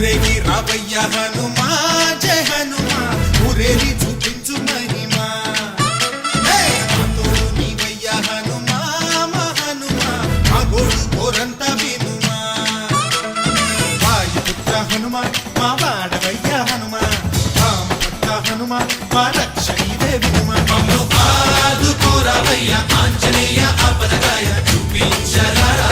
ఊరేగి రావయ్య హనుమా జయ హనుమా ఊరేగి చూపించు మహిమా తోడు నీవయ్య హనుమా మా హనుమా మా గోడు కోరంత వినుమా వాయుపుత్ర హనుమా మా వాడవయ్య హనుమా రామభక్త హనుమా మా రక్షణీవే వినుమా మమ్ము ఆదుకోరావయ్య ఆంజనేయ ఆపదగాయ చూపించరారా